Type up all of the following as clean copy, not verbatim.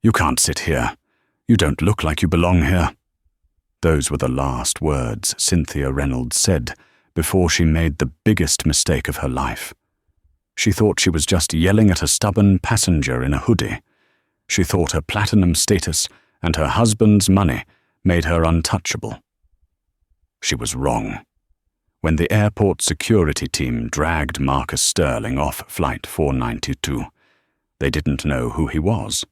"You can't sit here. You don't look like you belong here." Those were the last words Cynthia Reynolds said before she made the biggest mistake of her life. She thought she was just yelling at a stubborn passenger in a hoodie. She thought her platinum status and her husband's money made her untouchable. She was wrong. When the airport security team dragged Marcus Sterling off Flight 492, they didn't know who he was.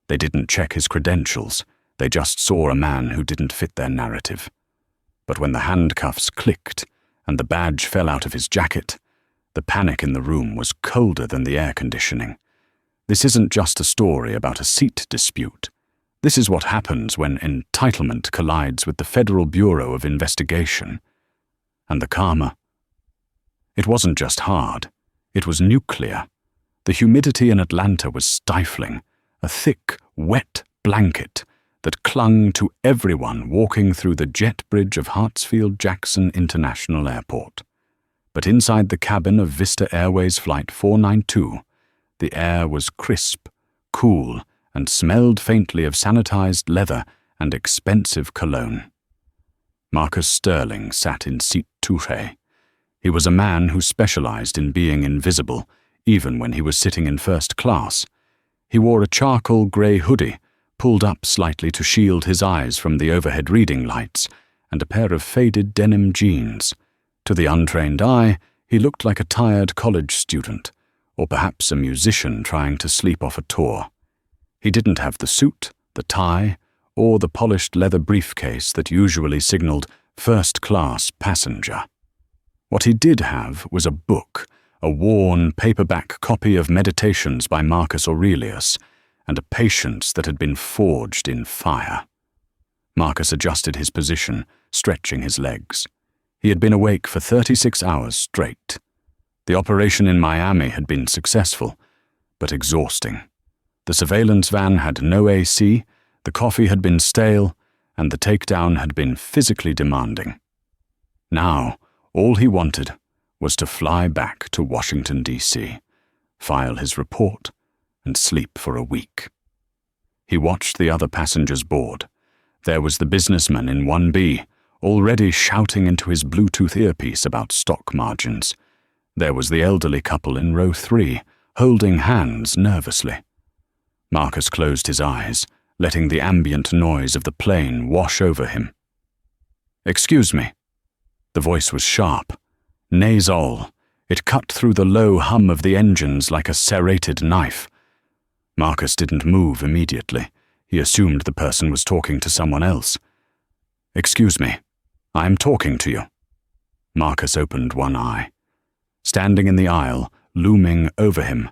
They didn't check his credentials. They just saw a man who didn't fit their narrative. But when the handcuffs clicked and the badge fell out of his jacket, the panic in the room was colder than the air conditioning. This isn't just a story about a seat dispute. This is what happens when entitlement collides with the Federal Bureau of Investigation. And the karma? It wasn't just hard. It was nuclear. The humidity in Atlanta was stifling, a thick, wet blanket that clung to everyone walking through the jet bridge of Hartsfield-Jackson International Airport. But inside the cabin of Vista Airways Flight 492, the air was crisp, cool, and smelled faintly of sanitized leather and expensive cologne. Marcus Sterling sat in seat 2A. He was a man who specialized in being invisible, even when he was sitting in first class. He wore a charcoal grey hoodie, pulled up slightly to shield his eyes from the overhead reading lights, and a pair of faded denim jeans. To the untrained eye, he looked like a tired college student, or perhaps a musician trying to sleep off a tour. He didn't have the suit, the tie, or the polished leather briefcase that usually signaled first-class passenger. What he did have was a book, a worn paperback copy of Meditations by Marcus Aurelius, and a patience that had been forged in fire. Marcus adjusted his position, stretching his legs. He had been awake for 36 hours straight. The operation in Miami had been successful, but exhausting. The surveillance van had no AC, the coffee had been stale, and the takedown had been physically demanding. Now, all he wanted was to fly back to Washington, D.C., file his report, and sleep for a week. He watched the other passengers board. There was the businessman in 1B, already shouting into his Bluetooth earpiece about stock margins. There was the elderly couple in row 3, holding hands nervously. Marcus closed his eyes, letting the ambient noise of the plane wash over him. "Excuse me." The voice was sharp, nasal. It cut through the low hum of the engines like a serrated knife. Marcus didn't move immediately. He assumed the person was talking to someone else. "Excuse me, I'm talking to you." Marcus opened one eye. Standing in the aisle, looming over him,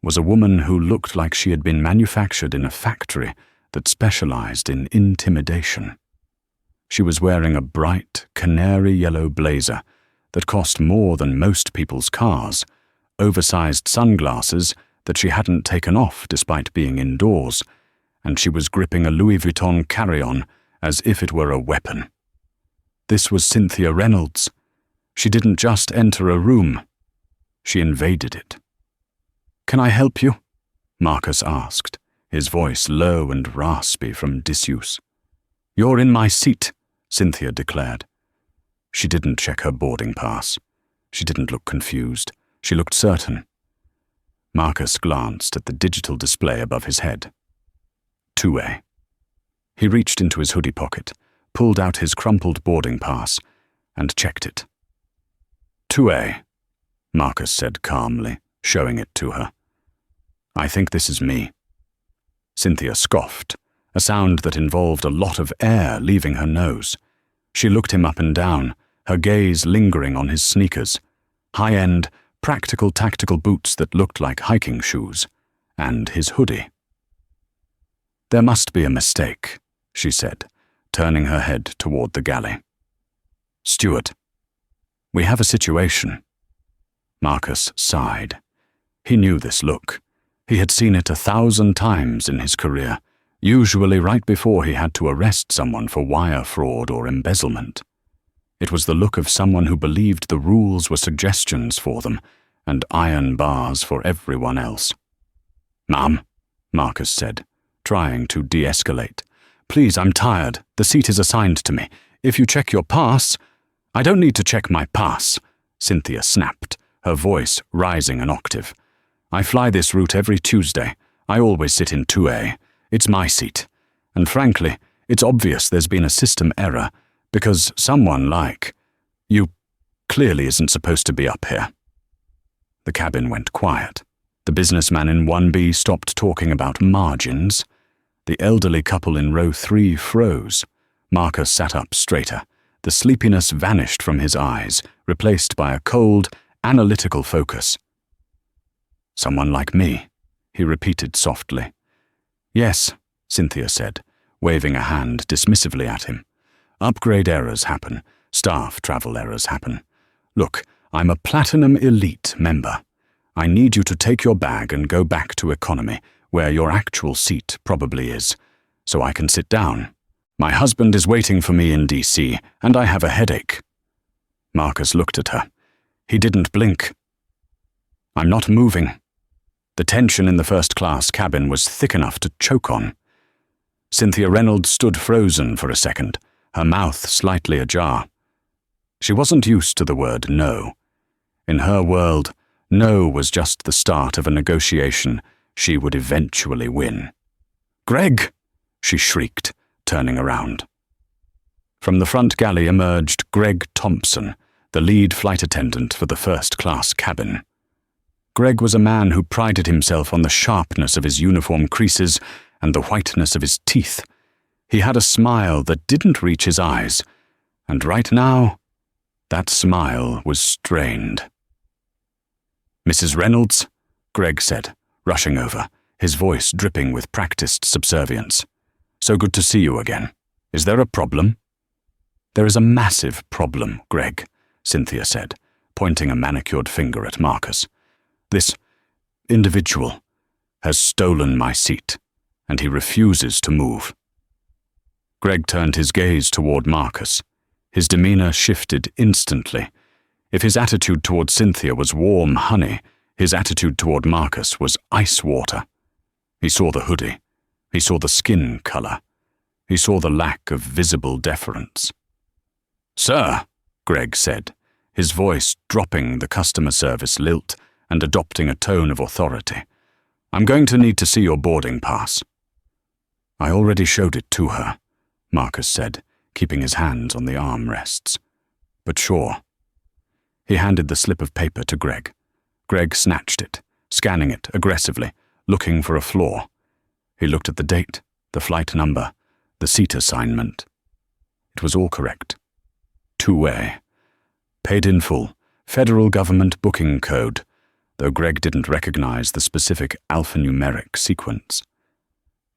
was a woman who looked like she had been manufactured in a factory that specialized in intimidation. She was wearing a bright, canary-yellow blazer that cost more than most people's cars, oversized sunglasses that she hadn't taken off despite being indoors, and she was gripping a Louis Vuitton carry-on as if it were a weapon. This was Cynthia Reynolds. She didn't just enter a room. She invaded it. "Can I help you?" Marcus asked, his voice low and raspy from disuse. "You're in my seat," Cynthia declared. She didn't check her boarding pass. She didn't look confused. She looked certain. Marcus glanced at the digital display above his head. 2A. He reached into his hoodie pocket, pulled out his crumpled boarding pass, and checked it. 2A, Marcus said calmly, showing it to her. "I think this is me." Cynthia scoffed, a sound that involved a lot of air leaving her nose. She looked him up and down, her gaze lingering on his sneakers, high-end, practical tactical boots that looked like hiking shoes, and his hoodie. "There must be a mistake," she said, turning her head toward the galley. "Steward, we have a situation." Marcus sighed. He knew this look. He had seen it 1,000 times in his career, usually right before he had to arrest someone for wire fraud or embezzlement. It was the look of someone who believed the rules were suggestions for them and iron bars for everyone else. "Ma'am," Marcus said, trying to de-escalate. "Please, I'm tired. The seat is assigned to me. If you check your pass—" "I don't need to check my pass," Cynthia snapped, her voice rising an octave. "I fly this route every Tuesday. I always sit in 2A. It's my seat. And frankly, it's obvious there's been a system error, because someone like you clearly isn't supposed to be up here." The cabin went quiet. The businessman in 1B stopped talking about margins. The elderly couple in row 3 froze. Marcus sat up straighter. The sleepiness vanished from his eyes, replaced by a cold, analytical focus. "Someone like me," he repeated softly. "Yes," Cynthia said, waving a hand dismissively at him. "Upgrade errors happen. Staff travel errors happen. Look, I'm a Platinum Elite member. I need you to take your bag and go back to economy, where your actual seat probably is, so I can sit down. My husband is waiting for me in DC, and I have a headache." Marcus looked at her. He didn't blink. "I'm not moving." The tension in the first-class cabin was thick enough to choke on. Cynthia Reynolds stood frozen for a second, her mouth slightly ajar. She wasn't used to the word no. In her world, no was just the start of a negotiation she would eventually win. "Greg!" she shrieked, turning around. From the front galley emerged Greg Thompson, the lead flight attendant for the first-class cabin. Greg was a man who prided himself on the sharpness of his uniform creases and the whiteness of his teeth. He had a smile that didn't reach his eyes, and right now, that smile was strained. "Mrs. Reynolds," Greg said, rushing over, his voice dripping with practiced subservience. "So good to see you again. Is there a problem?" "There is a massive problem, Greg," Cynthia said, pointing a manicured finger at Marcus. "This individual has stolen my seat, and he refuses to move." Greg turned his gaze toward Marcus. His demeanor shifted instantly. If his attitude toward Cynthia was warm honey, his attitude toward Marcus was ice water. He saw the hoodie. He saw the skin color. He saw the lack of visible deference. "Sir," Greg said, his voice dropping the customer service lilt and adopting a tone of authority. "I'm going to need to see your boarding pass." "I already showed it to her," Marcus said, keeping his hands on the armrests. "But sure." He handed the slip of paper to Greg. Greg snatched it, scanning it aggressively, looking for a flaw. He looked at the date, the flight number, the seat assignment. It was all correct. 2A. Paid in full, federal government booking code, though Greg didn't recognize the specific alphanumeric sequence.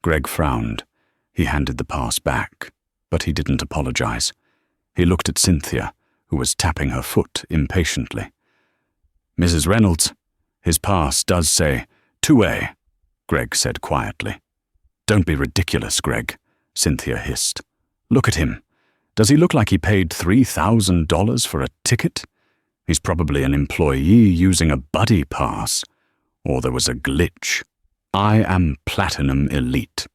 Greg frowned. He handed the pass back, but he didn't apologize. He looked at Cynthia, who was tapping her foot impatiently. "Mrs. Reynolds, his pass does say 2A, Greg said quietly. "Don't be ridiculous, Greg," Cynthia hissed. "Look at him. Does he look like he paid $3,000 for a ticket? He's probably an employee using a buddy pass. Or there was a glitch. I am Platinum Elite.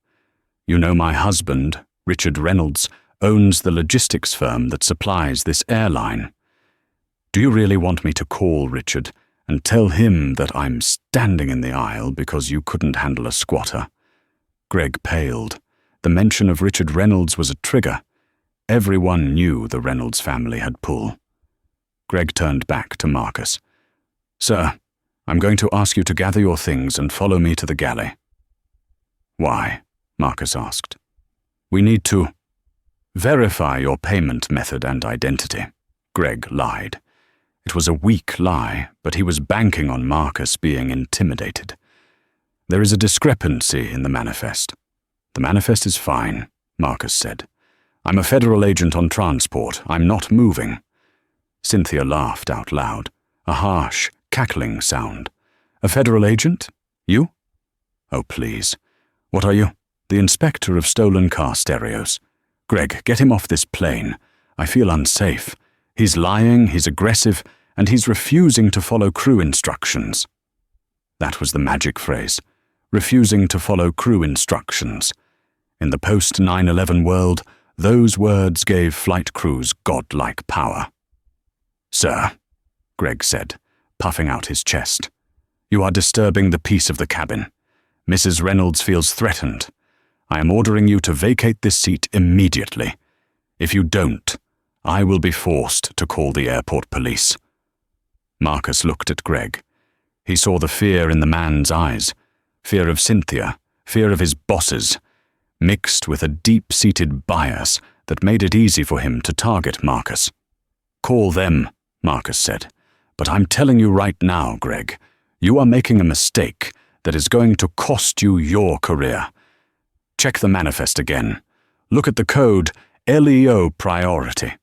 You know my husband, Richard Reynolds, owns the logistics firm that supplies this airline. Do you really want me to call Richard and tell him that I'm standing in the aisle because you couldn't handle a squatter?" Greg paled. The mention of Richard Reynolds was a trigger. Everyone knew the Reynolds family had pull. Greg turned back to Marcus. "Sir, I'm going to ask you to gather your things and follow me to the galley." "Why?" Marcus asked. "We need to verify your payment method and identity," Greg lied. It was a weak lie, but he was banking on Marcus being intimidated. "There is a discrepancy in the manifest." "The manifest is fine," Marcus said. "I'm a federal agent on transport. I'm not moving." Cynthia laughed out loud, a harsh, cackling sound. "A federal agent? You? Oh, please. What are you? The inspector of stolen car stereos. Greg, get him off this plane. I feel unsafe. He's lying, he's aggressive, and he's refusing to follow crew instructions." That was the magic phrase. refusing to follow crew instructions. In the post-9/11 world, those words gave flight crews godlike power. "Sir," Greg said, puffing out his chest, "you are disturbing the peace of the cabin. Mrs. Reynolds feels threatened. I am ordering you to vacate this seat immediately. If you don't, I will be forced to call the airport police." Marcus looked at Greg. He saw the fear in the man's eyes, fear of Cynthia, fear of his bosses, mixed with a deep-seated bias that made it easy for him to target Marcus. "Call them," Marcus said. "But I'm telling you right now, Greg, you are making a mistake that is going to cost you your career. Check the manifest again. Look at the code LEO priority.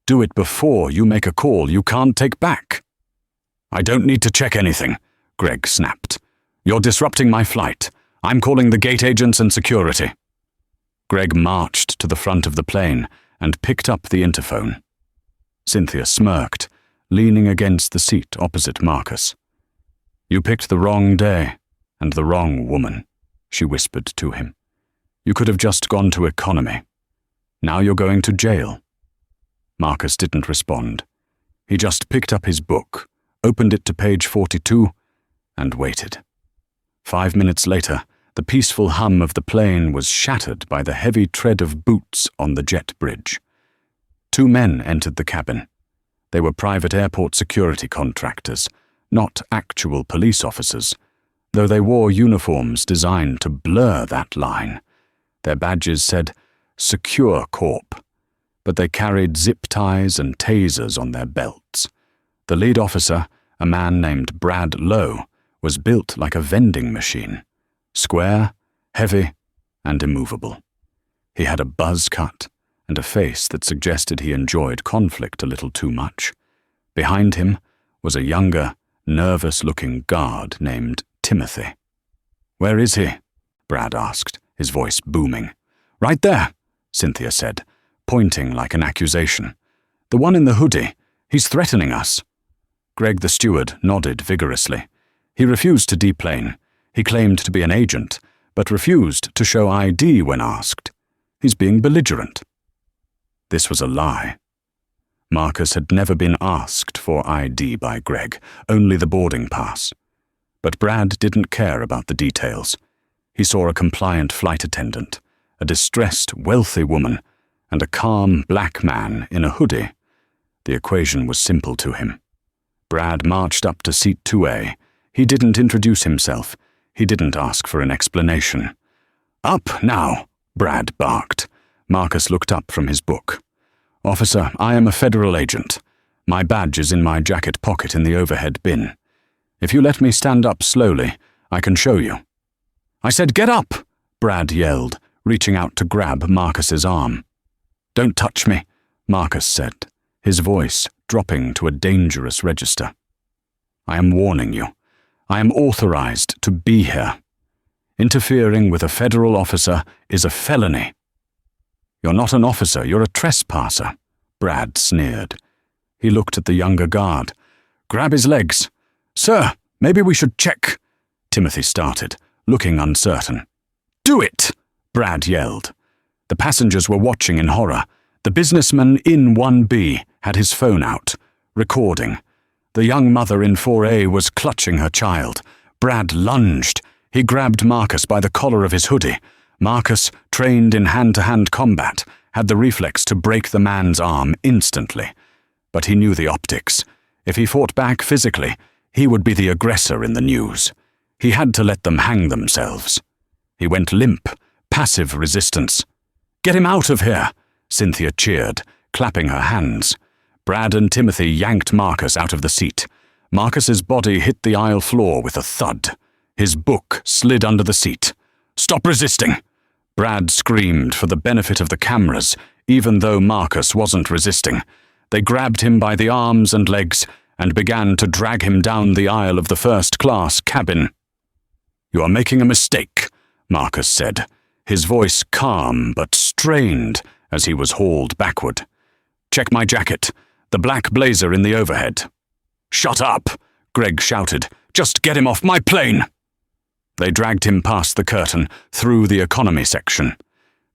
Do it before you make a call you can't take back." "I don't need to check anything," Greg snapped. "You're disrupting my flight. I'm calling the gate agents and security." Greg marched to the front of the plane and picked up the interphone. Cynthia smirked, leaning against the seat opposite Marcus. "You picked the wrong day and the wrong woman," she whispered to him. "You could have just gone to economy. Now you're going to jail." Marcus didn't respond. He just picked up his book, opened it to page 42, and waited. 5 minutes later, the peaceful hum of the plane was shattered by the heavy tread of boots on the jet bridge. 2 men entered the cabin. They were private airport security contractors, not actual police officers, though they wore uniforms designed to blur that line. Their badges said Secure Corp, but they carried zip ties and tasers on their belts. The lead officer, a man named Brad Lowe, was built like a vending machine, square, heavy, and immovable. He had a buzz cut and a face that suggested he enjoyed conflict a little too much. Behind him was a younger, nervous-looking guard named Timothy. "Where is he?" Brad asked, his voice booming. "Right there," Cynthia said, pointing like an accusation. "The one in the hoodie. He's threatening us." Greg the steward nodded vigorously. He refused to deplane. He claimed to be an agent, but refused to show ID when asked. He's being belligerent. This was a lie. Marcus had never been asked for ID by Greg, only the boarding pass. But Brad didn't care about the details. He saw a compliant flight attendant, a distressed, wealthy woman, and a calm black man in a hoodie. The equation was simple to him. Brad marched up to seat 2A. He didn't introduce himself. He didn't ask for an explanation. "Up now," Brad barked. Marcus looked up from his book. "Officer, I am a federal agent. My badge is in my jacket pocket in the overhead bin. If you let me stand up slowly, I can show you." "I said get up!" Brad yelled, reaching out to grab Marcus's arm. "Don't touch me," Marcus said, his voice dropping to a dangerous register. "I am warning you. I am authorized to be here. Interfering with a federal officer is a felony." "You're not an officer, you're a trespasser," Brad sneered. He looked at the younger guard. "Grab his legs." "Sir, maybe we should check," Timothy started, looking uncertain. "Do it!" Brad yelled. The passengers were watching in horror. The businessman in 1B had his phone out, recording. The young mother in 4A was clutching her child. Brad lunged. He grabbed Marcus by the collar of his hoodie. Marcus, trained in hand-to-hand combat, had the reflex to break the man's arm instantly. But he knew the optics. If he fought back physically, he would be the aggressor in the news. He had to let them hang themselves. He went limp, passive resistance. "Get him out of here!" Cynthia cheered, clapping her hands. Brad and Timothy yanked Marcus out of the seat. Marcus's body hit the aisle floor with a thud. His book slid under the seat. "Stop resisting!" Brad screamed for the benefit of the cameras, even though Marcus wasn't resisting. They grabbed him by the arms and legs and began to drag him down the aisle of the first-class cabin. "You are making a mistake," Marcus said, his voice calm but strained as he was hauled backward. "Check my jacket, the black blazer in the overhead." "Shut up!" Greg shouted. "Just get him off my plane!" They dragged him past the curtain, through the economy section.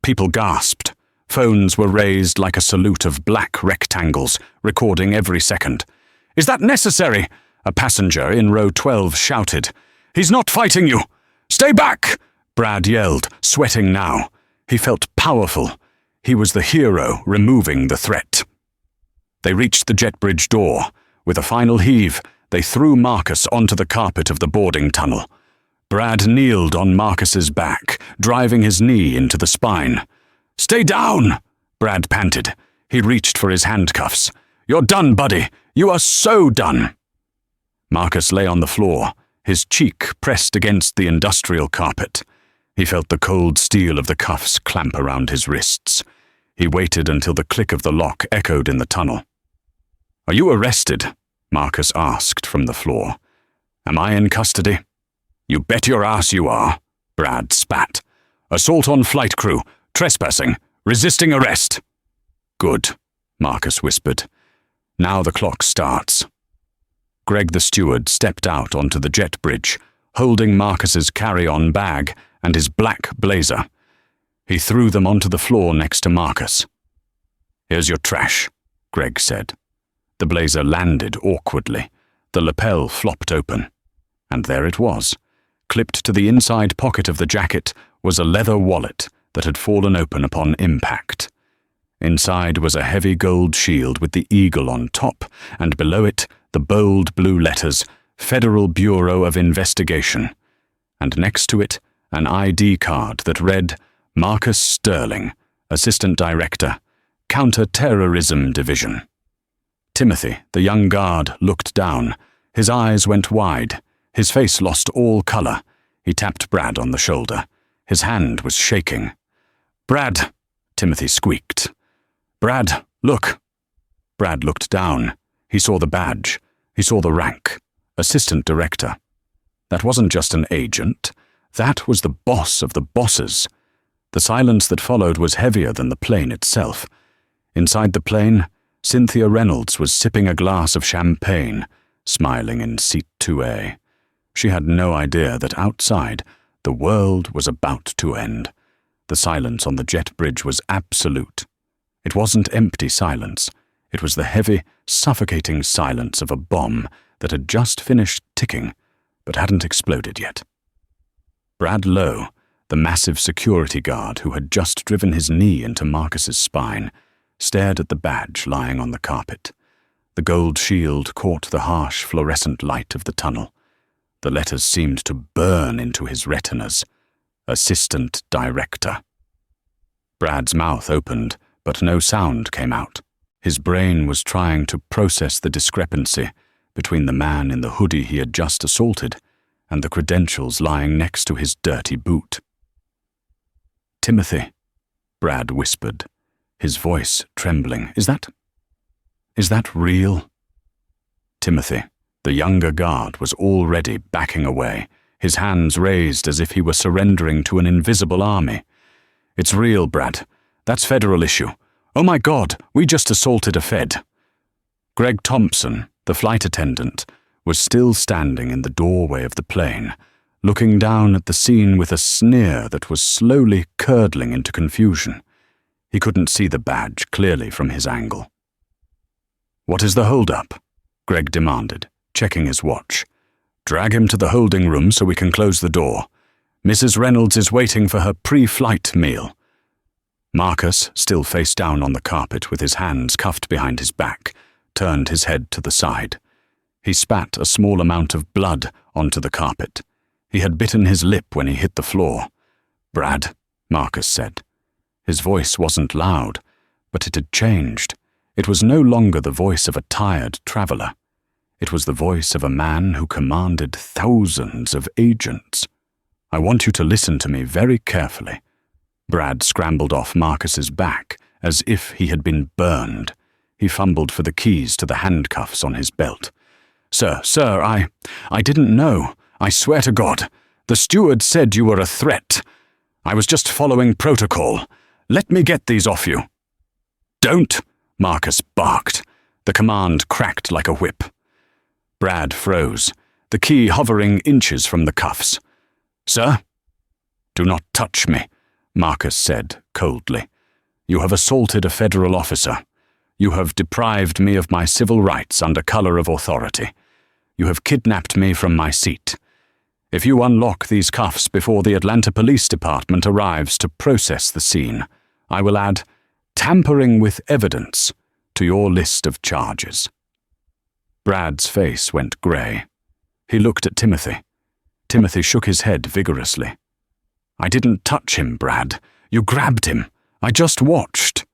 People gasped. Phones were raised like a salute of black rectangles, recording every second. "Is that necessary?" a passenger in row 12 shouted. "He's not fighting you! Stay back!" Brad yelled, sweating now. He felt powerful. He was the hero removing the threat. They reached the jet bridge door. With a final heave, they threw Marcus onto the carpet of the boarding tunnel. Brad kneeled on Marcus's back, driving his knee into the spine. "Stay down!" Brad panted. He reached for his handcuffs. "You're done, buddy. You are so done." Marcus lay on the floor, his cheek pressed against the industrial carpet. He felt the cold steel of the cuffs clamp around his wrists. He waited until the click of the lock echoed in the tunnel. "Are you arrested?" Marcus asked from the floor. "Am I in custody?" "You bet your ass you are," Brad spat. "Assault on flight crew, trespassing, resisting arrest." "Good," Marcus whispered. "Now the clock starts." Greg the steward stepped out onto the jet bridge, holding Marcus's carry-on bag and his black blazer. He threw them onto the floor next to Marcus. "Here's your trash," Greg said. The blazer landed awkwardly. The lapel flopped open. And there it was. Clipped to the inside pocket of the jacket was a leather wallet that had fallen open upon impact. Inside was a heavy gold shield with the eagle on top, and below it the bold blue letters, Federal Bureau of Investigation. And next to it, an ID card that read, Marcus Sterling, Assistant Director, Counter-Terrorism Division. Timothy, the young guard, looked down. His eyes went wide. His face lost all color. He tapped Brad on the shoulder. His hand was shaking. "Brad," Timothy squeaked. "Brad, look." Brad looked down. He saw the badge. He saw the rank. Assistant Director. That wasn't just an agent. That was the boss of the bosses. The silence that followed was heavier than the plane itself. Inside the plane, Cynthia Reynolds was sipping a glass of champagne, smiling in seat 2A. She had no idea that outside, the world was about to end. The silence on the jet bridge was absolute. It wasn't empty silence. It was the heavy, suffocating silence of a bomb that had just finished ticking, but hadn't exploded yet. Brad Lowe, the massive security guard who had just driven his knee into Marcus's spine, stared at the badge lying on the carpet. The gold shield caught the harsh fluorescent light of the tunnel. The letters seemed to burn into his retinas. Assistant Director. Brad's mouth opened, but no sound came out. His brain was trying to process the discrepancy between the man in the hoodie he had just assaulted and the credentials lying next to his dirty boot. "Timothy," Brad whispered, his voice trembling. Is that real?" Timothy, the younger guard, was already backing away, his hands raised as if he were surrendering to an invisible army. "It's real, Brad. That's federal issue. Oh my God, we just assaulted a Fed." Greg Thompson, the flight attendant, was still standing in the doorway of the plane, looking down at the scene with a sneer that was slowly curdling into confusion. He couldn't see the badge clearly from his angle. "What is the hold-up?" Greg demanded, checking his watch. "Drag him to the holding room so we can close the door. Mrs. Reynolds is waiting for her pre-flight meal." Marcus, still face down on the carpet with his hands cuffed behind his back, turned his head to the side. He spat a small amount of blood onto the carpet. He had bitten his lip when he hit the floor. "Brad," Marcus said. His voice wasn't loud, but it had changed. It was no longer the voice of a tired traveler. It was the voice of a man who commanded thousands of agents. "I want you to listen to me very carefully." Brad scrambled off Marcus's back as if he had been burned. He fumbled for the keys to the handcuffs on his belt. Sir, I didn't know. I swear to God. The steward said you were a threat. I was just following protocol. Let me get these off you." "Don't," Marcus barked. The command cracked like a whip. Brad froze, the key hovering inches from the cuffs. Sir? Do not touch me, Marcus said coldly. You have assaulted a federal officer. You have deprived me of my civil rights under color of authority. You have kidnapped me from my seat. If you unlock these cuffs before the Atlanta Police Department arrives to process the scene, I will add tampering with evidence to your list of charges. Brad's face went grey. He looked at Timothy. Timothy shook his head vigorously. I didn't touch him, Brad. You grabbed him. I just watched.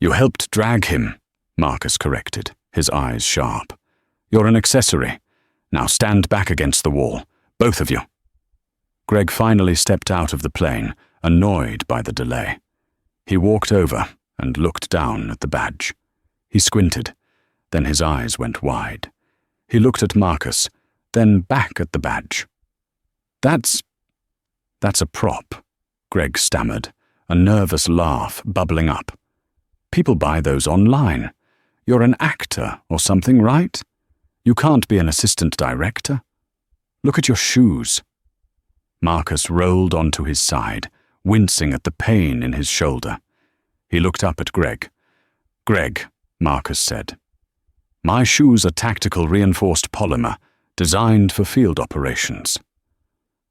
You helped drag him, Marcus corrected, his eyes sharp. You're an accessory. Now stand back against the wall, both of you. Greg finally stepped out of the plane, annoyed by the delay. He walked over and looked down at the badge. He squinted, then his eyes went wide. He looked at Marcus, then back at the badge. That's a prop, Greg stammered, a nervous laugh bubbling up. People buy those online. You're an actor or something, right? You can't be an assistant director. Look at your shoes. Marcus rolled onto his side, wincing at the pain in his shoulder. He looked up at Greg. Greg, Marcus said. My shoes are tactical reinforced polymer, designed for field operations.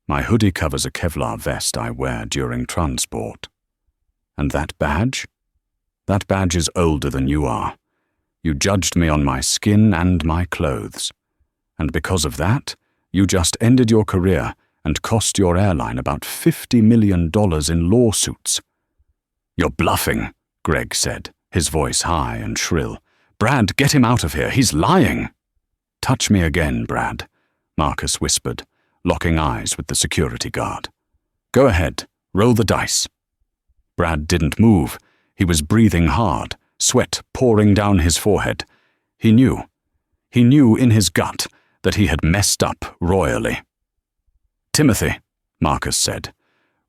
My hoodie covers a Kevlar vest I wear during transport. And that badge? That badge is older than you are. You judged me on my skin and my clothes. And because of that, you just ended your career and cost your airline about $50 million in lawsuits. You're bluffing, Greg said, his voice high and shrill. Brad, get him out of here. He's lying. Touch me again, Brad, Marcus whispered, locking eyes with the security guard. Go ahead, roll the dice. Brad didn't move. He was breathing hard, sweat pouring down his forehead. He knew in his gut that he had messed up royally. Timothy, Marcus said,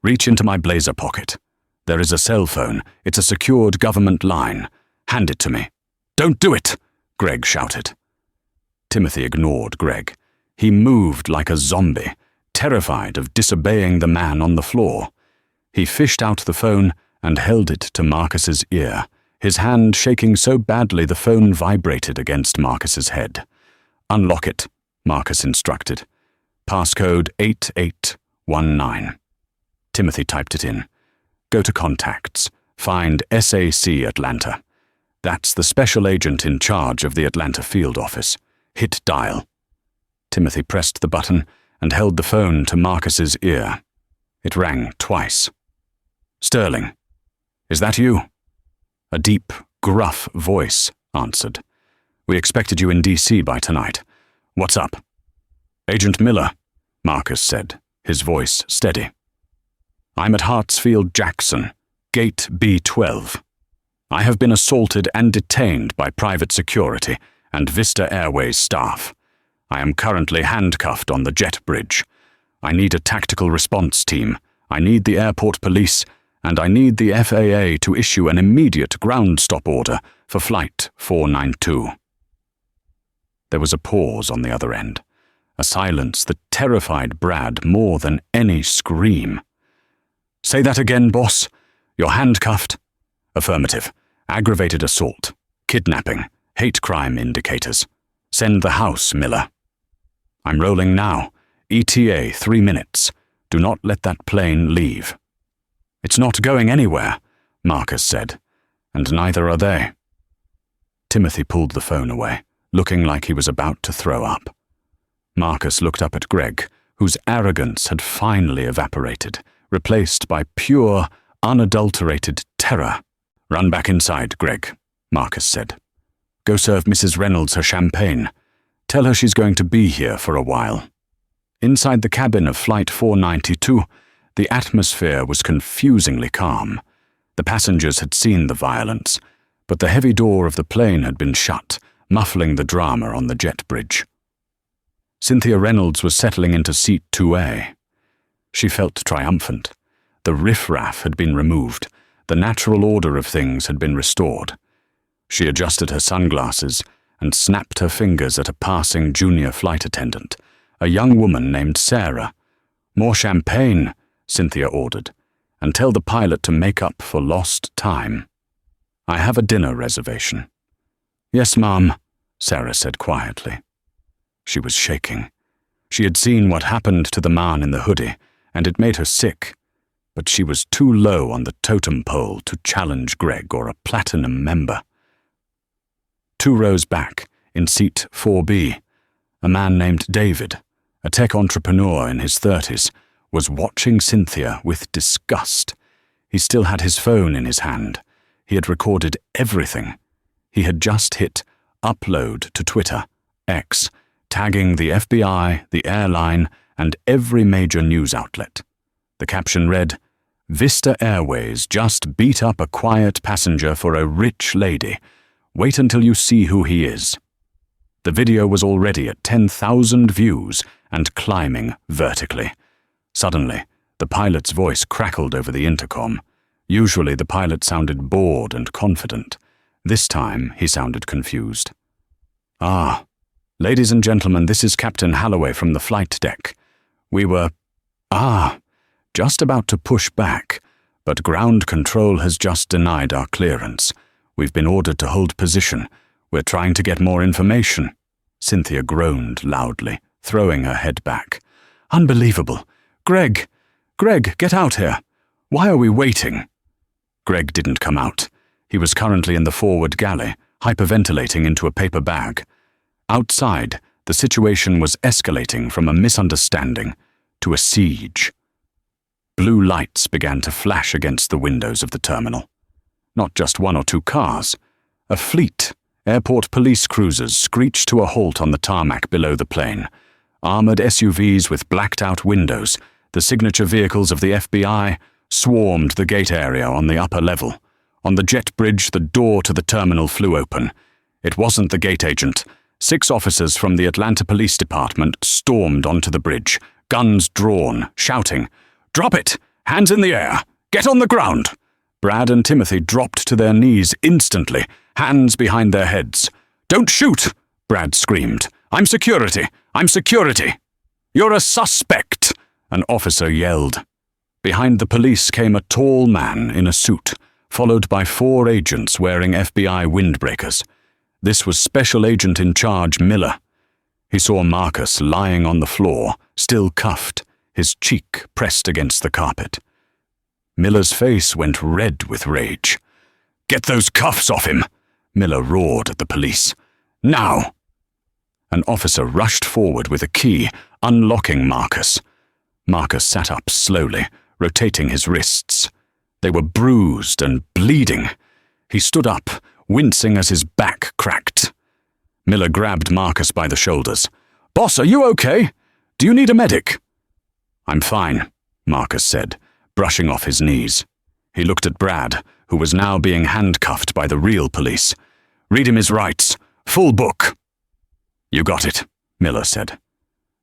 reach into my blazer pocket. There is a cell phone. It's a secured government line. Hand it to me. Don't do it, Greg shouted. Timothy ignored Greg. He moved like a zombie, terrified of disobeying the man on the floor. He fished out the phone and held it to Marcus's ear, his hand shaking so badly the phone vibrated against Marcus's head. Unlock it, Marcus instructed. Passcode 8819. Timothy typed it in. Go to contacts. Find SAC Atlanta. That's the special agent in charge of the Atlanta field office. Hit dial. Timothy pressed the button and held the phone to Marcus's ear. It rang twice. Sterling. Is that you? A deep, gruff voice answered. We expected you in D.C. by tonight. What's up? Agent Miller, Marcus said, his voice steady. I'm at Hartsfield-Jackson, Gate B12. I have been assaulted and detained by private security and Vista Airways staff. I am currently handcuffed on the jet bridge. I need a tactical response team. I need the airport police, and I need the FAA to issue an immediate ground stop order for Flight 492. There was a pause on the other end, a silence that terrified Brad more than any scream. Say that again, boss. You're handcuffed? Affirmative. Aggravated assault. Kidnapping. Hate crime indicators. Send the house, Miller. I'm rolling now. ETA 3 minutes. Do not let that plane leave. It's not going anywhere, Marcus said, and neither are they. Timothy pulled the phone away, looking like he was about to throw up. Marcus looked up at Greg, whose arrogance had finally evaporated, replaced by pure, unadulterated terror. Run back inside, Greg, Marcus said. Go serve Mrs. Reynolds her champagne. Tell her she's going to be here for a while. Inside the cabin of Flight 492, the atmosphere was confusingly calm. The passengers had seen the violence, but the heavy door of the plane had been shut, muffling the drama on the jet bridge. Cynthia Reynolds was settling into seat 2A. She felt triumphant. The riffraff had been removed. The natural order of things had been restored. She adjusted her sunglasses and snapped her fingers at a passing junior flight attendant, a young woman named Sarah. "More champagne," Cynthia ordered, "and tell the pilot to make up for lost time. I have a dinner reservation." "Yes, ma'am," Sarah said quietly. She was shaking. She had seen what happened to the man in the hoodie, and it made her sick, but she was too low on the totem pole to challenge Greg or a platinum member. 2 rows back, in seat 4B, a man named David, a tech entrepreneur in his 30s, was watching Cynthia with disgust. He still had his phone in his hand. He had recorded everything. He had just hit upload to Twitter, X, tagging the FBI, the airline, and every major news outlet. The caption read, "Vista Airways just beat up a quiet passenger for a rich lady. Wait until you see who he is." The video was already at 10,000 views and climbing vertically. Suddenly, the pilot's voice crackled over the intercom. Usually the pilot sounded bored and confident. This time he sounded confused. "Ah, ladies and gentlemen, this is Captain Halloway from the flight deck. We were, just about to push back, but ground control has just denied our clearance. We've been ordered to hold position. We're trying to get more information." Cynthia groaned loudly, throwing her head back. "Unbelievable. Greg, get out here. Why are we waiting?" Greg didn't come out. He was currently in the forward galley, hyperventilating into a paper bag. Outside, the situation was escalating from a misunderstanding to a siege. Blue lights began to flash against the windows of the terminal. Not just 1 or 2 cars. A fleet, airport police cruisers screeched to a halt on the tarmac below the plane. Armored SUVs with blacked-out windows, the signature vehicles of the FBI, swarmed the gate area on the upper level. On the jet bridge, the door to the terminal flew open. It wasn't the gate agent. 6 officers from the Atlanta Police Department stormed onto the bridge, guns drawn, shouting, "Drop it! Hands in the air! Get on the ground!" Brad and Timothy dropped to their knees instantly, hands behind their heads. "Don't shoot!" Brad screamed. "I'm security! I'm security!" "You're a suspect!" an officer yelled. Behind the police came a tall man in a suit, followed by 4 agents wearing FBI windbreakers. This was Special Agent in Charge Miller. He saw Marcus lying on the floor, still cuffed, his cheek pressed against the carpet. Miller's face went red with rage. "Get those cuffs off him!" Miller roared at the police. "Now!" An officer rushed forward with a key, unlocking Marcus. Marcus sat up slowly, rotating his wrists. They were bruised and bleeding. He stood up, wincing as his back cracked. Miller grabbed Marcus by the shoulders. "Boss, are you okay? Do you need a medic?" "I'm fine," Marcus said, brushing off his knees. He looked at Brad, who was now being handcuffed by the real police. "Read him his rights. Full book." "You got it," Miller said.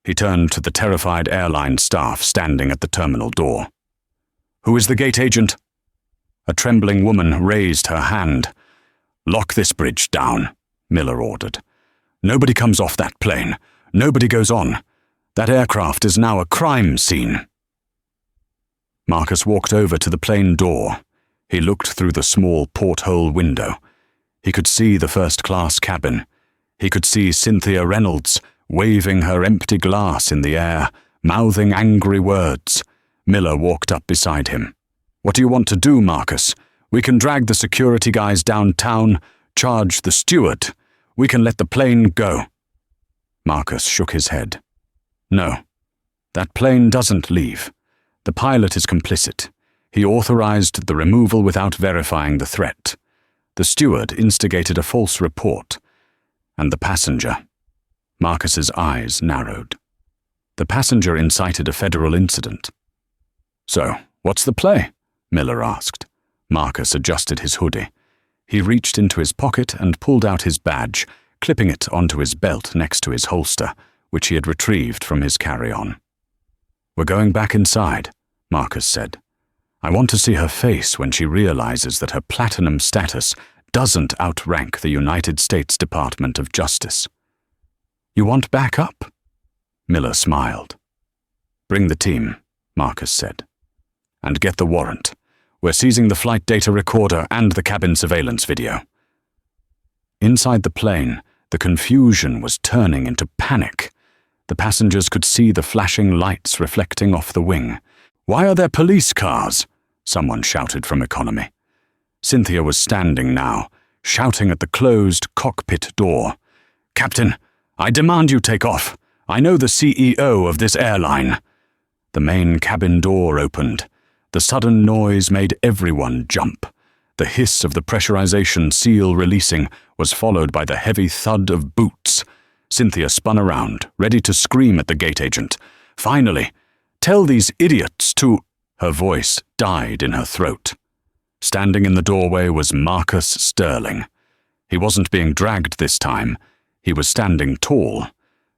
He turned to the terrified airline staff standing at the terminal door. "Who is the gate agent?" A trembling woman raised her hand. "Lock this bridge down," Miller ordered. "Nobody comes off that plane. Nobody goes on. That aircraft is now a crime scene." Marcus walked over to the plane door. He looked through the small porthole window. He could see the first-class cabin. He could see Cynthia Reynolds waving her empty glass in the air, mouthing angry words. Miller walked up beside him. "What do you want to do, Marcus? We can drag the security guys downtown, charge the steward. We can let the plane go." Marcus shook his head. "No, that plane doesn't leave. The pilot is complicit. He authorized the removal without verifying the threat. The steward instigated a false report. And the passenger." Marcus's eyes narrowed. "The passenger incited a federal incident." "So, what's the play?" Miller asked. Marcus adjusted his hoodie. He reached into his pocket and pulled out his badge, clipping it onto his belt next to his holster, which he had retrieved from his carry-on. "We're going back inside," Marcus said. "I want to see her face when she realizes that her platinum status doesn't outrank the United States Department of Justice." "You want backup?" Miller smiled. "Bring the team," Marcus said. "And get the warrant. We're seizing the flight data recorder and the cabin surveillance video." Inside the plane, the confusion was turning into panic. The passengers could see the flashing lights reflecting off the wing. "Why are there police cars?" someone shouted from economy. Cynthia was standing now, shouting at the closed cockpit door. "Captain, I demand you take off. I know the CEO of this airline." The main cabin door opened. The sudden noise made everyone jump. The hiss of the pressurization seal releasing was followed by the heavy thud of boots. Cynthia spun around, ready to scream at the gate agent. "Finally! Tell these idiots to—" Her voice died in her throat. Standing in the doorway was Marcus Sterling. He wasn't being dragged this time. He was standing tall.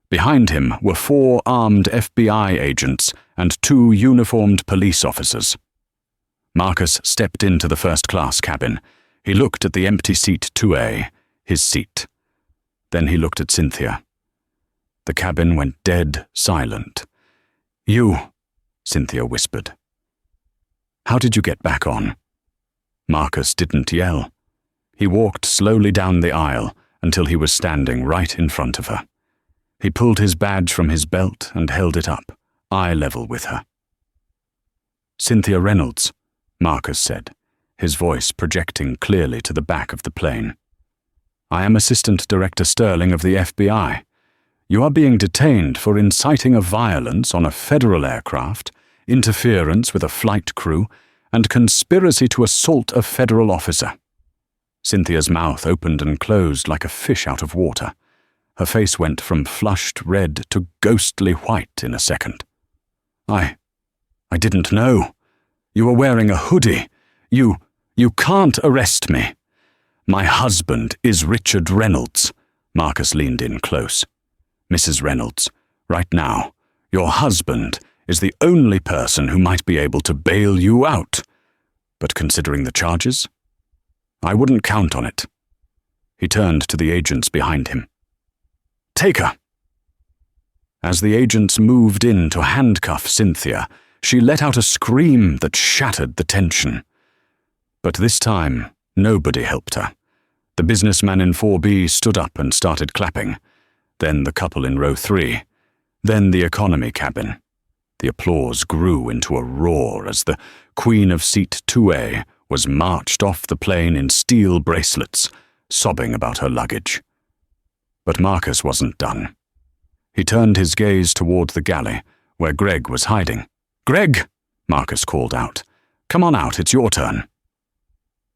Behind him were 4 armed FBI agents and 2 uniformed police officers. Marcus stepped into the first-class cabin. He looked at the empty seat 2A, his seat. Then he looked at Cynthia. The cabin went dead silent. "You," Cynthia whispered. "How did you get back on?" Marcus didn't yell. He walked slowly down the aisle until he was standing right in front of her. He pulled his badge from his belt and held it up, eye level with her. "Cynthia Reynolds," Marcus said, his voice projecting clearly to the back of the plane. "I am Assistant Director Sterling of the FBI. You are being detained for inciting a violence on a federal aircraft, interference with a flight crew, and conspiracy to assault a federal officer." Cynthia's mouth opened and closed like a fish out of water. Her face went from flushed red to ghostly white in a second. I didn't know. You were wearing a hoodie. You can't arrest me." "My husband is Richard Reynolds." Marcus leaned in close. "Mrs. Reynolds, right now, your husband is the only person who might be able to bail you out. But considering the charges, I wouldn't count on it." He turned to the agents behind him. "Take her." As the agents moved in to handcuff Cynthia, she let out a scream that shattered the tension. But this time, nobody helped her. The businessman in 4B stood up and started clapping. Then the couple in row 3. Then the economy cabin. The applause grew into a roar as the queen of seat 2A was marched off the plane in steel bracelets, sobbing about her luggage. But Marcus wasn't done. He turned his gaze toward the galley, where Greg was hiding. "Greg!" Marcus called out. "Come on out, it's your turn."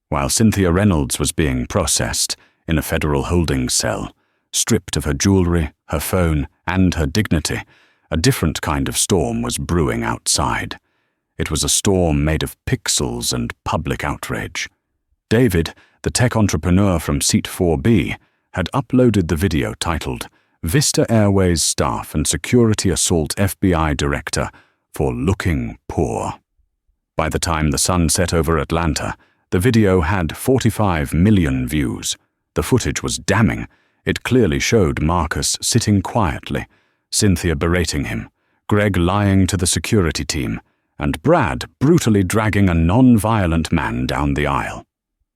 While Cynthia Reynolds was being processed in a federal holding cell, stripped of her jewelry, her phone, and her dignity, a different kind of storm was brewing outside. It was a storm made of pixels and public outrage. David, the tech entrepreneur from Seat 4B, had uploaded the video titled "Vista Airways Staff and Security Assault FBI Director for Looking Poor." By the time the sun set over Atlanta, the video had 45 million views. The footage was damning. It clearly showed Marcus sitting quietly, Cynthia berating him, Greg lying to the security team, and Brad brutally dragging a non-violent man down the aisle.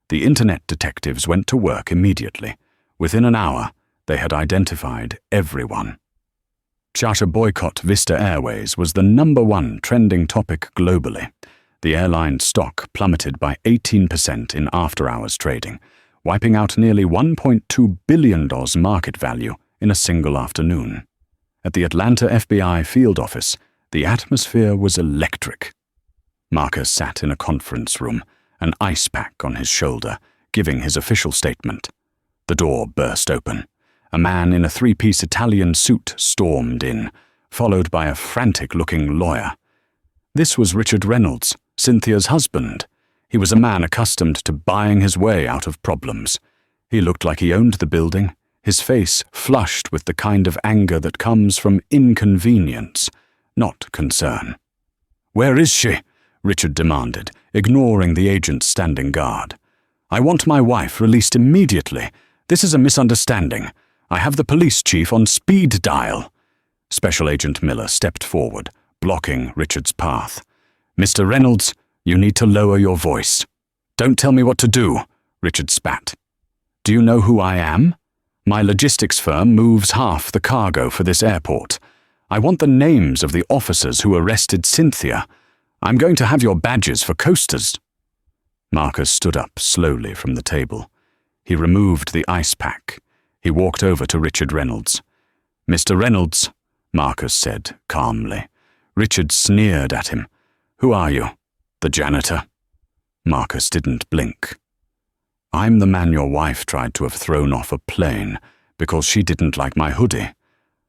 The internet detectives went to work immediately. Within an hour, they had identified everyone. Charter boycott Vista Airways was the #1 trending topic globally. The airline's stock plummeted by 18% in after-hours trading, wiping out nearly $1.2 billion market value in a single afternoon. At the Atlanta FBI field office, the atmosphere was electric. Marcus sat in a conference room, an ice pack on his shoulder, giving his official statement. The door burst open. A man in a 3-piece Italian suit stormed in, followed by a frantic-looking lawyer. This was Richard Reynolds, Cynthia's husband. He was a man accustomed to buying his way out of problems. He looked like he owned the building, his face flushed with the kind of anger that comes from inconvenience, not concern. "Where is she?" Richard demanded, ignoring the agent's standing guard. "I want my wife released immediately. This is a misunderstanding. I have the police chief on speed dial." Special Agent Miller stepped forward, blocking Richard's path. "Mr. Reynolds, you need to lower your voice." "Don't tell me what to do," Richard spat. "Do you know who I am? My logistics firm moves half the cargo for this airport. I want the names of the officers who arrested Cynthia. I'm going to have your badges for coasters." Marcus stood up slowly from the table. He removed the ice pack. He walked over to Richard Reynolds. "Mr. Reynolds," Marcus said calmly. Richard sneered at him. "Who are you? The janitor?" Marcus didn't blink. "I'm the man your wife tried to have thrown off a plane because she didn't like my hoodie.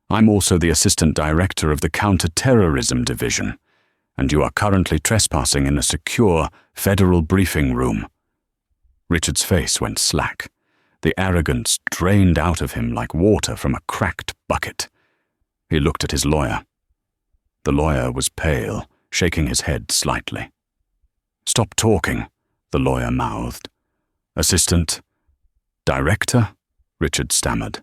I'm also the assistant director of the counter-terrorism division, and you are currently trespassing in a secure federal briefing room." Richard's face went slack. The arrogance drained out of him like water from a cracked bucket. He looked at his lawyer. The lawyer was pale, shaking his head slightly. "Stop talking," the lawyer mouthed. "Assistant director?" Richard stammered.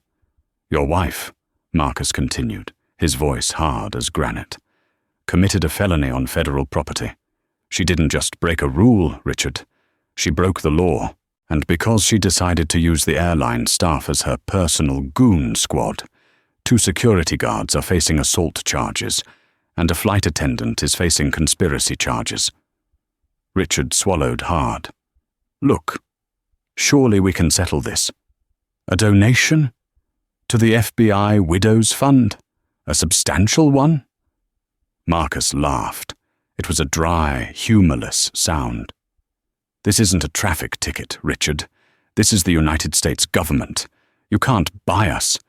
"Your wife," Marcus continued, his voice hard as granite, "committed a felony on federal property. She didn't just break a rule, Richard. She broke the law, and because she decided to use the airline staff as her personal goon squad, 2 security guards are facing assault charges, and a flight attendant is facing conspiracy charges." Richard swallowed hard. "Look, surely we can settle this. A donation? To the FBI Widows Fund? A substantial one?" Marcus laughed. It was a dry, humorless sound. "This isn't a traffic ticket, Richard. This is the United States government. You can't buy us.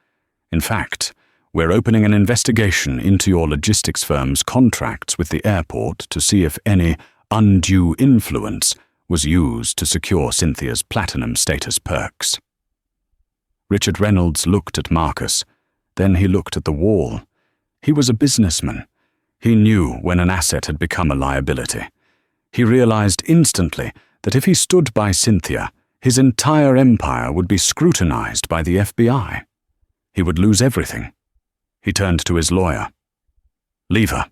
In fact, we're opening an investigation into your logistics firm's contracts with the airport to see if any undue influence was used to secure Cynthia's platinum status perks." Richard Reynolds looked at Marcus. Then he looked at the wall. He was a businessman. He knew when an asset had become a liability. He realized instantly that if he stood by Cynthia, his entire empire would be scrutinized by the FBI. He would lose everything. He turned to his lawyer. "Leave her."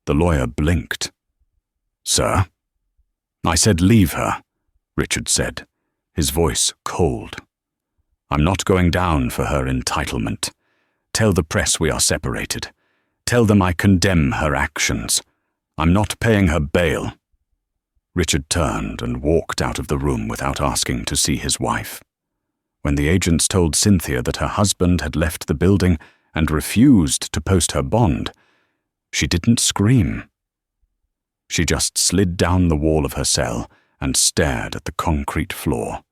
The lawyer blinked. "Sir?" "I said leave her," Richard said, his voice cold. "I'm not going down for her entitlement. Tell the press we are separated. Tell them I condemn her actions. I'm not paying her bail." Richard turned and walked out of the room without asking to see his wife. When the agents told Cynthia that her husband had left the building and refused to post her bond, she didn't scream. She just slid down the wall of her cell and stared at the concrete floor.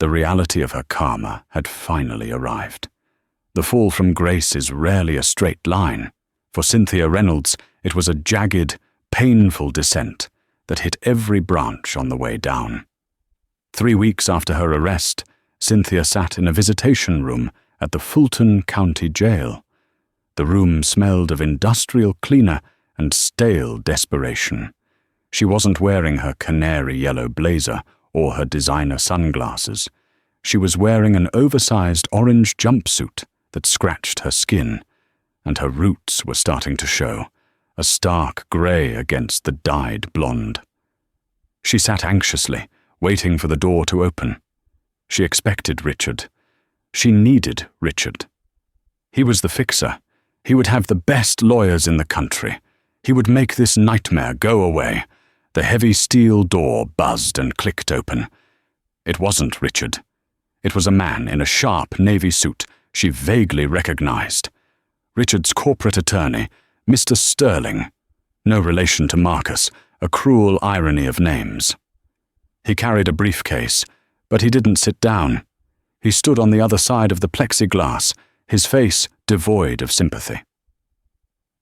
The reality of her karma had finally arrived. The fall from grace is rarely a straight line. For Cynthia Reynolds, it was a jagged, painful descent that hit every branch on the way down. 3 weeks after her arrest, Cynthia sat in a visitation room at the Fulton County Jail. The room smelled of industrial cleaner and stale desperation. She wasn't wearing her canary yellow blazer or her designer sunglasses. She was wearing an oversized orange jumpsuit that scratched her skin, and her roots were starting to show, a stark grey against the dyed blonde. She sat anxiously, waiting for the door to open. She expected Richard. She needed Richard. He was the fixer. He would have the best lawyers in the country. He would make this nightmare go away. The heavy steel door buzzed and clicked open. It wasn't Richard. It was a man in a sharp navy suit she vaguely recognized. Richard's corporate attorney, Mr. Sterling. No relation to Marcus, a cruel irony of names. He carried a briefcase, but he didn't sit down. He stood on the other side of the plexiglass, his face devoid of sympathy.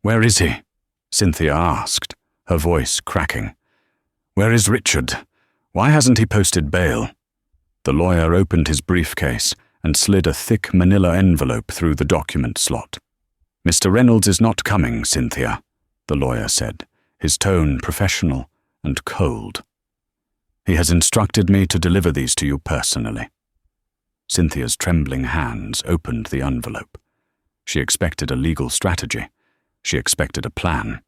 "Where is he?" Cynthia asked, her voice cracking. "Where is Richard? Why hasn't he posted bail?" The lawyer opened his briefcase and slid a thick manila envelope through the document slot. "Mr. Reynolds is not coming, Cynthia," the lawyer said, his tone professional and cold. "He has instructed me to deliver these to you personally." Cynthia's trembling hands opened the envelope. She expected a legal strategy. She expected a plan.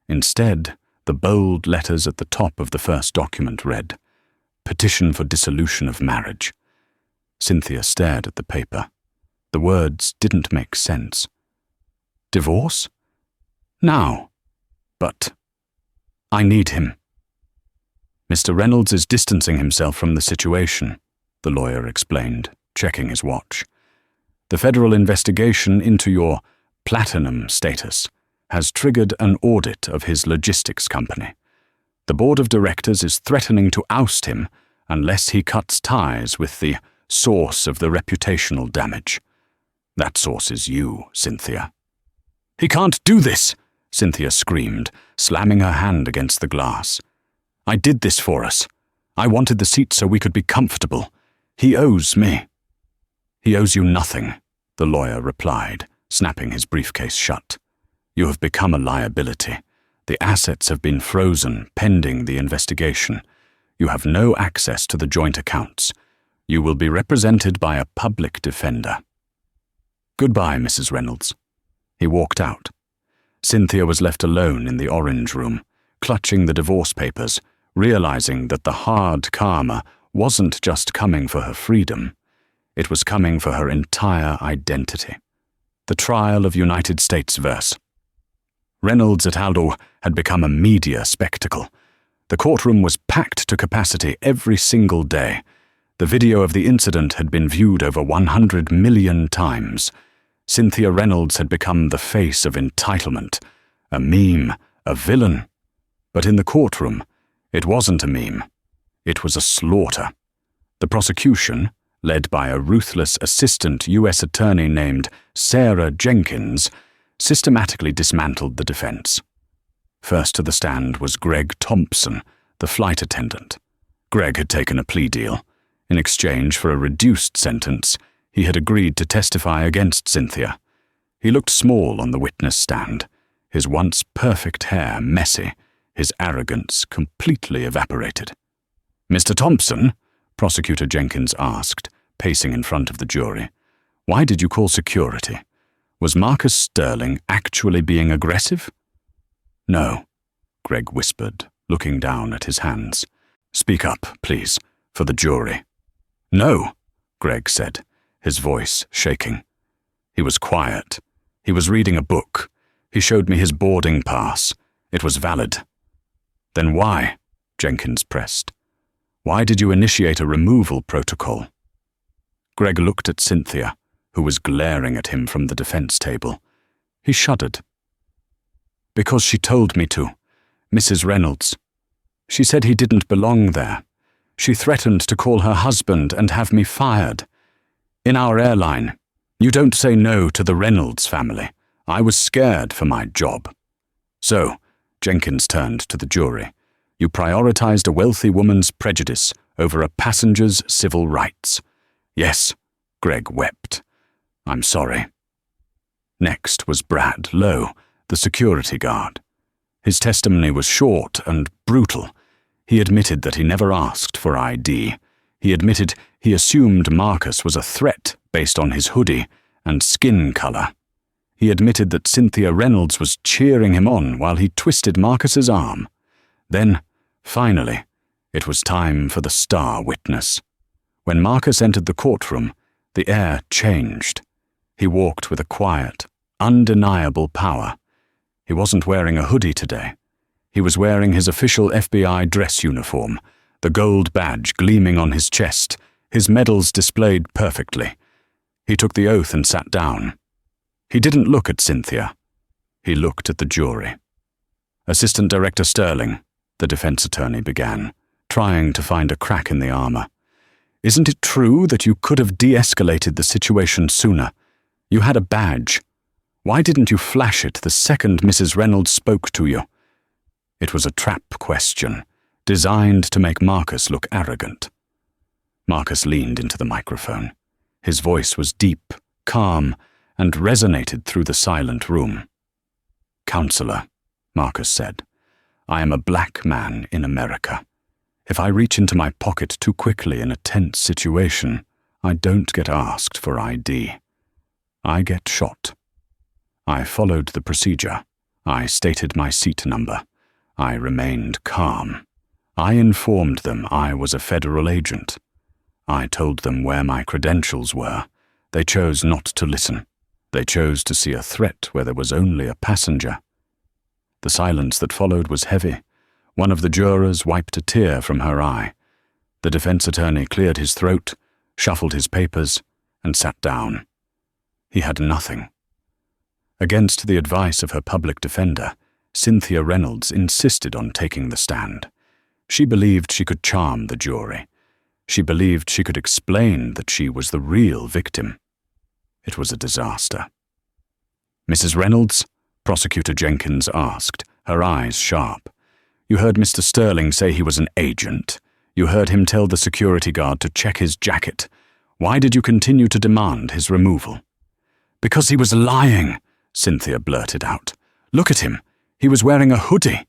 Instead, the bold letters at the top of the first document read, "Petition for dissolution of marriage." Cynthia stared at the paper. The words didn't make sense. Divorce? Now. But I need him. Mr. Reynolds is distancing himself from the situation, the lawyer explained, checking his watch. The federal investigation into your platinum status has triggered an audit of his logistics company. The board of directors is threatening to oust him unless he cuts ties with the source of the reputational damage. That source is you, Cynthia. "He can't do this!" Cynthia screamed, slamming her hand against the glass. "I did this for us. I wanted the seat so we could be comfortable. He owes me." "He owes you nothing," the lawyer replied, snapping his briefcase shut. "You have become a liability. The assets have been frozen pending the investigation. You have no access to the joint accounts. You will be represented by a public defender." "Goodbye, Mrs. Reynolds." He walked out. Cynthia was left alone in the orange room, clutching the divorce papers, realizing that the hard karma wasn't just coming for her freedom. It was coming for her entire identity. The trial of United States verse. Reynolds et al. Had become a media spectacle. The courtroom was packed to capacity every single day. The video of the incident had been viewed over 100 million times. Cynthia Reynolds had become the face of entitlement, a meme, a villain. But in the courtroom, it wasn't a meme. It was a slaughter. The prosecution, led by a ruthless assistant U.S. attorney named Sarah Jenkins, systematically dismantled the defense. First to the stand was Greg Thompson, the flight attendant. Greg had taken a plea deal. In exchange for a reduced sentence, he had agreed to testify against Cynthia. He looked small on the witness stand, his once perfect hair messy, his arrogance completely evaporated. "Mr. Thompson," Prosecutor Jenkins asked, pacing in front of the jury, "why did you call security? Was Marcus Sterling actually being aggressive?" "No," Greg whispered, looking down at his hands. "Speak up, please, for the jury." "No," Greg said, his voice shaking. He was quiet. He was reading a book. He showed me his boarding pass. It was valid. "Then why?" Jenkins pressed. "Why did you initiate a removal protocol?" Greg looked at Cynthia, who was glaring at him from the defense table. He shuddered. "Because she told me to, Mrs. Reynolds. She said he didn't belong there. She threatened to call her husband and have me fired. In our airline, you don't say no to the Reynolds family. I was scared for my job." "So," Jenkins turned to the jury, "you prioritized a wealthy woman's prejudice over a passenger's civil rights." "Yes," Greg wept. "I'm sorry." Next was Brad Lowe, the security guard. His testimony was short and brutal. He admitted that he never asked for ID. He admitted he assumed Marcus was a threat based on his hoodie and skin color. He admitted that Cynthia Reynolds was cheering him on while he twisted Marcus's arm. Then, finally, it was time for the star witness. When Marcus entered the courtroom, the air changed. He walked with a quiet, undeniable power. He wasn't wearing a hoodie today. He was wearing his official FBI dress uniform, the gold badge gleaming on his chest, his medals displayed perfectly. He took the oath and sat down. He didn't look at Cynthia. He looked at the jury. "Assistant Director Sterling," the defense attorney began, trying to find a crack in the armor. "Isn't it true that you could have de-escalated the situation sooner? You had a badge. Why didn't you flash it the second Mrs. Reynolds spoke to you?" It was a trap question, designed to make Marcus look arrogant. Marcus leaned into the microphone. His voice was deep, calm, and resonated through the silent room. "Counselor," Marcus said, "I am a black man in America. If I reach into my pocket too quickly in a tense situation, I don't get asked for ID. I get shot. I followed the procedure. I stated my seat number. I remained calm. I informed them I was a federal agent. I told them where my credentials were. They chose not to listen. They chose to see a threat where there was only a passenger. The silence that followed was heavy. One of the jurors wiped a tear from her eye. The defense attorney cleared his throat, shuffled his papers, and sat down. He had nothing. Against the advice of her public defender, Cynthia Reynolds insisted on taking the stand. She believed she could charm the jury. She believed she could explain that she was the real victim. It was a disaster. "Mrs. Reynolds?" Prosecutor Jenkins asked, her eyes sharp. "You heard Mr. Sterling say he was an agent. You heard him tell the security guard to check his jacket. Why did you continue to demand his removal?" "Because he was lying," Cynthia blurted out. "Look at him. He was wearing a hoodie.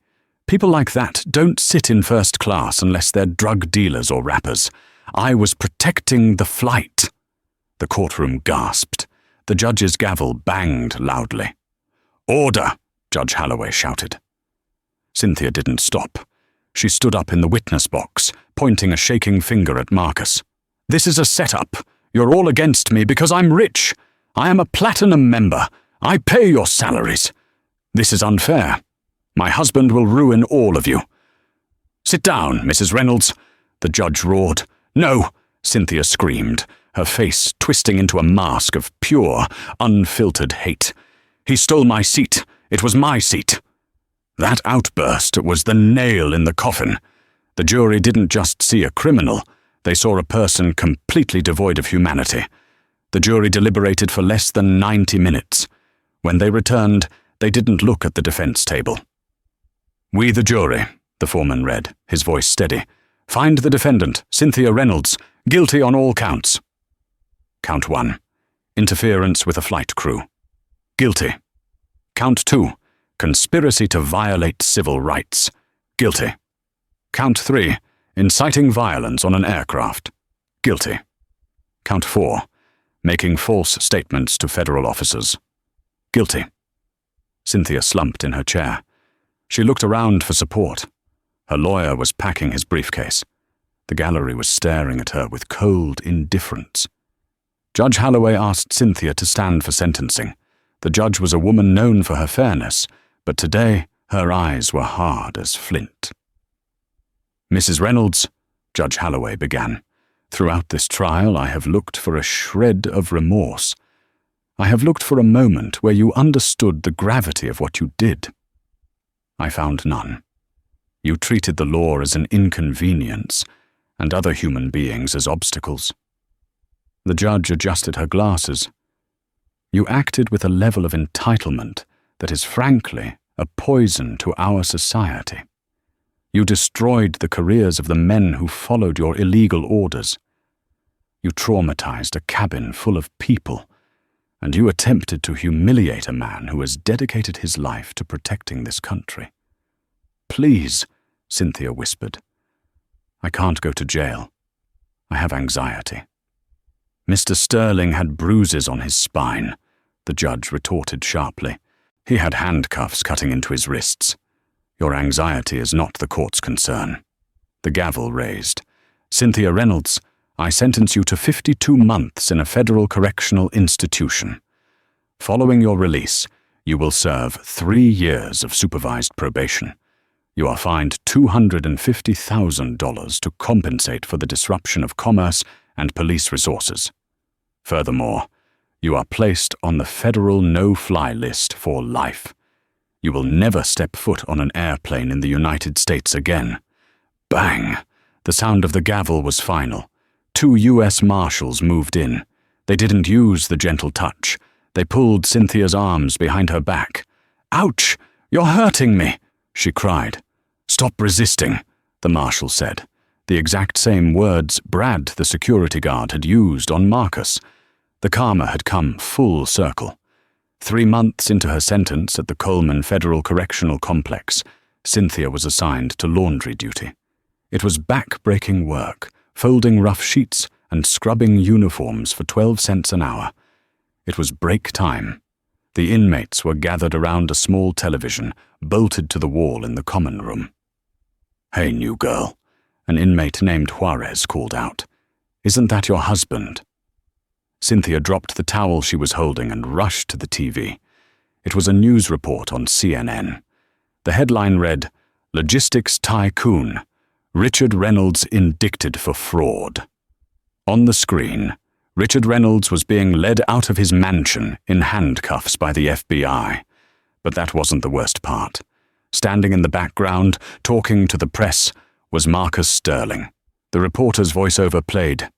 People like that don't sit in first class unless they're drug dealers or rappers. I was protecting the flight." The courtroom gasped. The judge's gavel banged loudly. "Order!" Judge Holloway shouted. Cynthia didn't stop. She stood up in the witness box, pointing a shaking finger at Marcus. "This is a setup. You're all against me because I'm rich. I am a platinum member. I pay your salaries. This is unfair. My husband will ruin all of you." "Sit down, Mrs. Reynolds," the judge roared. "No," Cynthia screamed, her face twisting into a mask of pure, unfiltered hate. "He stole my seat. It was my seat." That outburst was the nail in the coffin. The jury didn't just see a criminal. They saw a person completely devoid of humanity. The jury deliberated for less than 90 minutes. When they returned, they didn't look at the defense table. "We, the jury," the foreman read, his voice steady, "find the defendant, Cynthia Reynolds, guilty on all counts." Count 1. Interference with a flight crew. Guilty. Count 2. Conspiracy to violate civil rights. Guilty. Count 3. Inciting violence on an aircraft. Guilty. Count 4. Making false statements to federal officers. Guilty. Cynthia slumped in her chair. She looked around for support. Her lawyer was packing his briefcase. The gallery was staring at her with cold indifference. Judge Holloway asked Cynthia to stand for sentencing. The judge was a woman known for her fairness, but today her eyes were hard as flint. "Mrs. Reynolds," Judge Holloway began, "throughout this trial I have looked for a shred of remorse. I have looked for a moment where you understood the gravity of what you did. I found none. You treated the law as an inconvenience, and other human beings as obstacles." The judge adjusted her glasses. "You acted with a level of entitlement that is frankly a poison to our society. You destroyed the careers of the men who followed your illegal orders. You traumatized a cabin full of people, and you attempted to humiliate a man who has dedicated his life to protecting this country." "Please," Cynthia whispered. "I can't go to jail. I have anxiety." "Mr. Sterling had bruises on his spine," the judge retorted sharply. "He had handcuffs cutting into his wrists. Your anxiety is not the court's concern." The gavel raised. "Cynthia Reynolds, I sentence you to 52 months in a federal correctional institution. Following your release, you will serve 3 years of supervised probation. You are fined $250,000 to compensate for the disruption of commerce and police resources. Furthermore, you are placed on the federal no-fly list for life. You will never step foot on an airplane in the United States again." Bang! The sound of the gavel was final. 2 U.S. Marshals moved in. They didn't use the gentle touch. They pulled Cynthia's arms behind her back. "Ouch! You're hurting me!" she cried. "Stop resisting," the marshal said. The exact same words Brad, the security guard, had used on Marcus. The karma had come full circle. 3 months into her sentence at the Coleman Federal Correctional Complex, Cynthia was assigned to laundry duty. It was back-breaking work, folding rough sheets and scrubbing uniforms for 12 cents an hour. It was break time. The inmates were gathered around a small television bolted to the wall in the common room. "Hey, new girl," an inmate named Juarez called out. "Isn't that your husband?" Cynthia dropped the towel she was holding and rushed to the TV. It was a news report on CNN. The headline read, "Logistics Tycoon, Richard Reynolds indicted for fraud." On the screen, Richard Reynolds was being led out of his mansion in handcuffs by the FBI. But that wasn't the worst part. Standing in the background, talking to the press, was Marcus Sterling. The reporter's voiceover played.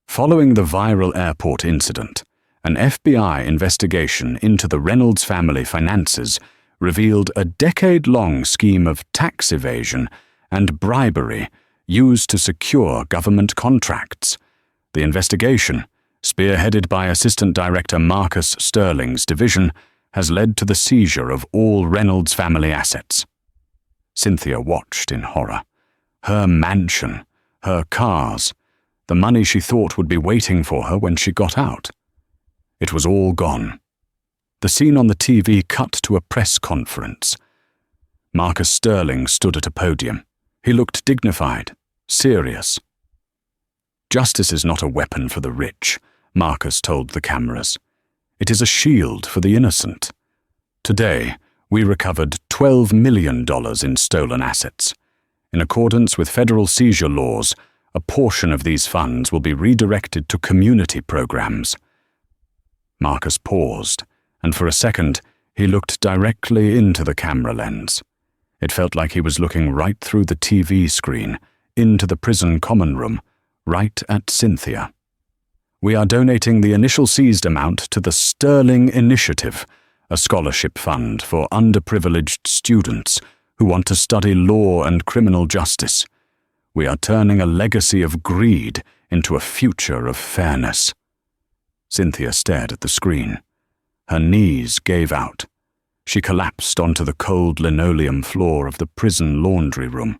Following the viral airport incident, an FBI investigation into the Reynolds family finances revealed a decade-long scheme of tax evasion and bribery used to secure government contracts. The investigation, spearheaded by Assistant Director Marcus Sterling's division, has led to the seizure of all Reynolds family assets. Cynthia watched in horror. Her mansion, her cars, the money she thought would be waiting for her when she got out. It was all gone. The scene on the TV cut to a press conference. Marcus Sterling stood at a podium. He looked dignified, serious. "Justice is not a weapon for the rich," Marcus told the cameras. "It is a shield for the innocent. Today, we recovered $12 million in stolen assets. In accordance with federal seizure laws, a portion of these funds will be redirected to community programs." Marcus paused, and for a second, he looked directly into the camera lens. It felt like he was looking right through the TV screen, into the prison common room, right at Cynthia. "We are donating the initial seized amount to the Sterling Initiative, a scholarship fund for underprivileged students who want to study law and criminal justice. We are turning a legacy of greed into a future of fairness." Cynthia stared at the screen. Her knees gave out. She collapsed onto the cold linoleum floor of the prison laundry room.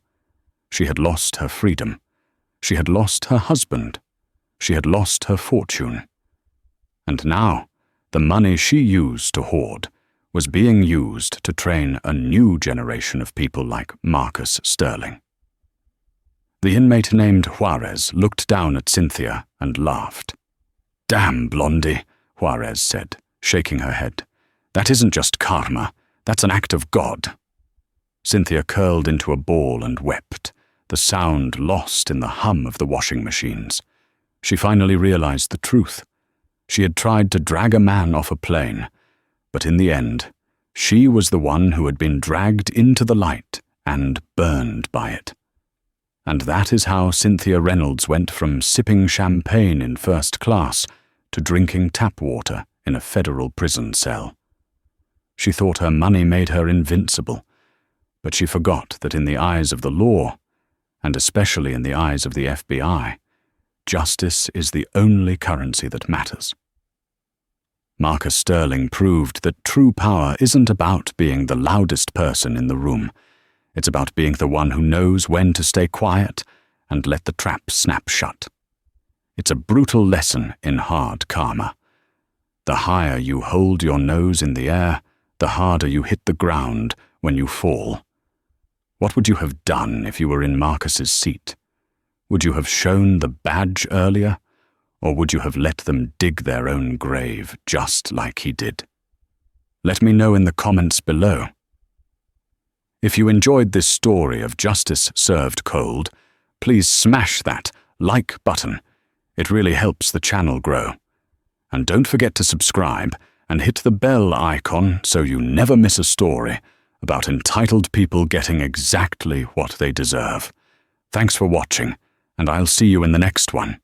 She had lost her freedom. She had lost her husband. She had lost her fortune. And now, the money she used to hoard was being used to train a new generation of people like Marcus Sterling. The inmate named Juarez looked down at Cynthia and laughed. "Damn, Blondie," Juarez said, shaking her head. "That isn't just karma, that's an act of God." Cynthia curled into a ball and wept, the sound lost in the hum of the washing machines. She finally realized the truth. She had tried to drag a man off a plane, but in the end, she was the one who had been dragged into the light and burned by it. And that is how Cynthia Reynolds went from sipping champagne in first class to drinking tap water in a federal prison cell. She thought her money made her invincible, but she forgot that in the eyes of the law, and especially in the eyes of the FBI, justice is the only currency that matters. Marcus Sterling proved that true power isn't about being the loudest person in the room. It's about being the one who knows when to stay quiet and let the trap snap shut. It's a brutal lesson in hard karma. The higher you hold your nose in the air, the harder you hit the ground when you fall. What would you have done if you were in Marcus's seat? Would you have shown the badge earlier, or would you have let them dig their own grave just like he did? Let me know in the comments below. If you enjoyed this story of justice served cold, please smash that like button. It really helps the channel grow. And don't forget to subscribe and hit the bell icon so you never miss a story about entitled people getting exactly what they deserve. Thanks for watching, and I'll see you in the next one.